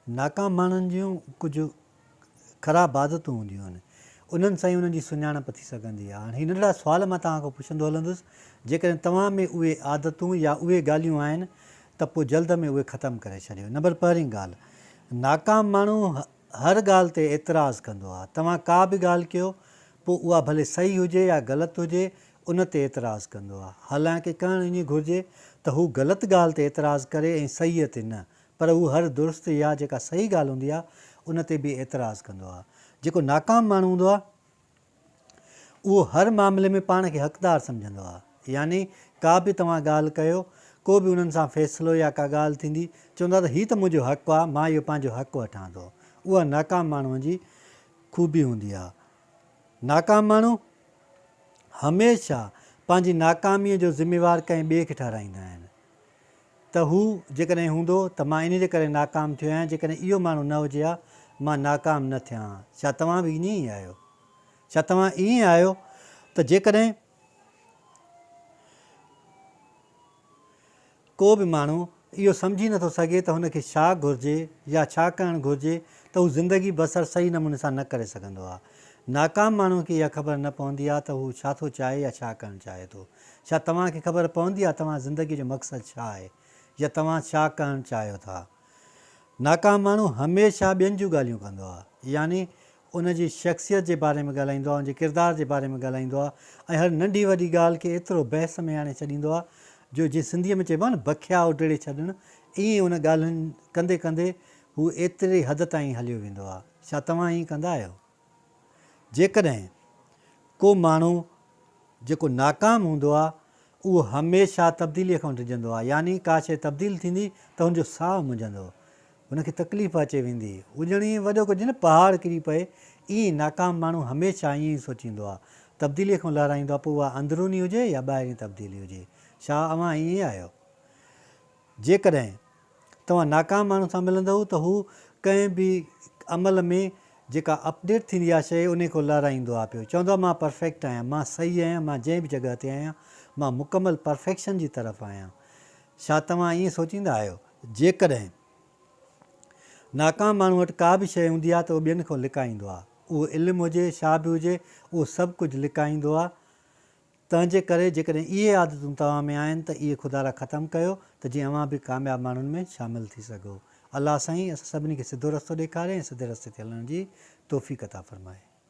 नाकाम माण्हुनि जूं कुझु ख़राबु आदतूं हूंदियूं आहिनि, उन्हनि सां ई उन्हनि जी सुञाणप थी सघंदी आहे। हाणे हीअ नंढड़ा सुवाल मां तव्हां खां पुछंदो हलंदुसि, जेकॾहिं तव्हां में उहे आदतूं या उहे ॻाल्हियूं आहिनि त पोइ जल्द में उहे ख़तमु करे छॾियो। नंबर पहिरीं ॻाल्हि, नाकाम माण्हू हर ॻाल्हि ते एतिराज़ु कंदो आहे। तव्हां का बि ॻाल्हि कयो, पोइ उहा भले सही हुजे या ग़लति हुजे, उन ते एतिराज़ु कंदो आहे। हालांकि करणु ईअं घुरिजे त हू ग़लति ॻाल्हि ते एतिराज़ु करे ऐं सहीअ ते न, पर हू हर दुरुस्त या जेका सही ॻाल्हि हूंदी आहे उन ते बि एतिराज़ु कंदो आहे। जेको नाकाम माण्हू हूंदो आहे उहो हर मामले में पाण खे हक़दारु सम्झंदो आहे। यानी का बि तव्हां ॻाल्हि कयो, को बि उन्हनि सां फ़ैसिलो या का ॻाल्हि थींदी, चवंदा त हीअ त मुंहिंजो हक़ु आहे, मां इहो पंहिंजो हक़ु वठां थो। उहा नाकाम माण्हूअ जी ख़ूबी हूंदी आहे। नाकाम माण्हू हमेशह पंहिंजी नाकामीअ जो ज़िम्मेवारु कंहिं ॿिए खे ठहिराईंदा आहिनि त हू जेकॾहिं हूंदो त मां इन जे करे नाकाम थियो आहियां, जेकॾहिं इहो माण्हू न हुजे हा मां नाकाम न थियां हा। छा तव्हां बि ईअं ई आहियो? छा तव्हां ईअं आहियो त जेकॾहिं को बि माण्हू इहो सम्झी नथो सघे त हुनखे छा घुरिजे या छा करणु घुरिजे त हू ज़िंदगी बसर सही नमूने सां न करे सघंदो आहे। नाकाम माण्हूअ खे इहा ख़बर न पवंदी आहे त हू छा थो चाहे या छा करणु चाहे थो। छा तव्हांखे ख़बर पवंदी आहे तव्हां ज़िंदगीअ जो मक़सदु छा आहे या तव्हां छा करणु चाहियो था? नाकाम माण्हू हमेशह ॿियनि जूं ॻाल्हियूं कंदो आहे, यानी उनजी शख़्सियत जे बारे में ॻाल्हाईंदो आहे, उनजे किरदार जे बारे में ॻाल्हाईंदो आहे ऐं हर नंढी वॾी ॻाल्हि खे एतिरो बहस में आणे छॾींदो आहे जो जीअं सिंधीअ में चइबो आहे न बखिया उडड़े छॾणु, ईअं उन ॻाल्हियुनि कंदे कंदे हू एतिरी हद ताईं हलियो वेंदो आहे। छा तव्हां ईअं कंदा आहियो? जेकॾहिं को माण्हू जेको नाकाम हूंदो आहे उहो हमेशह तब्दीलीअ खां डिॼंदो आहे, यानी का शइ तब्दील थींदी त हुनजो साहु मुंझंदो, हुनखे तकलीफ़ अचे वेंदी, हुजणी वॾो कुझु न पहाड़ किरी पए, ईअं नाकाम माण्हू हमेशह ईअं ई सोचींदो आहे। तब्दीलीअ खां लहराईंदो आहे, पोइ उहा अंदरूनी हुजे या ॿाहिरीं तब्दीली हुजे। छा अव्हां ईअं आहियो? जेकॾहिं तव्हां नाकाम माण्हू सां मिलंदव त हू कंहिं बि अमल में जेका अपडेट थींदी आहे शइ उन खां लहराईंदो आहे पियो, चवंदो आहे मां परफेक्ट आहियां, मां सही आहियां, मां जंहिं बि जॻह ते आहियां मां मुकमल परफेक्शन जी तरफ़ आहियां। छा तव्हां ईअं सोचींदा आहियो? जेकॾहिं नाकाम माण्हू वटि का बि शइ हूंदी आहे त उहो ॿियनि खां लिकाईंदो आहे, उहो इल्मु हुजे छा बि हुजे उहो सभु कुझु लिकाईंदो आहे। तंहिंजे करे जेकॾहिं इहे आदतूं तव्हां में आहिनि त इहे खुदारा ख़तमु कयो त जीअं अव्हां बि कामयाबु माण्हुनि में शामिलु थी सघो। अलाह साईं असां सभिनी खे सिधो रस्तो ॾेखारे ऐं सिधे रस्ते ते हलण जी तौफ़ीक़ अता फ़रमाए।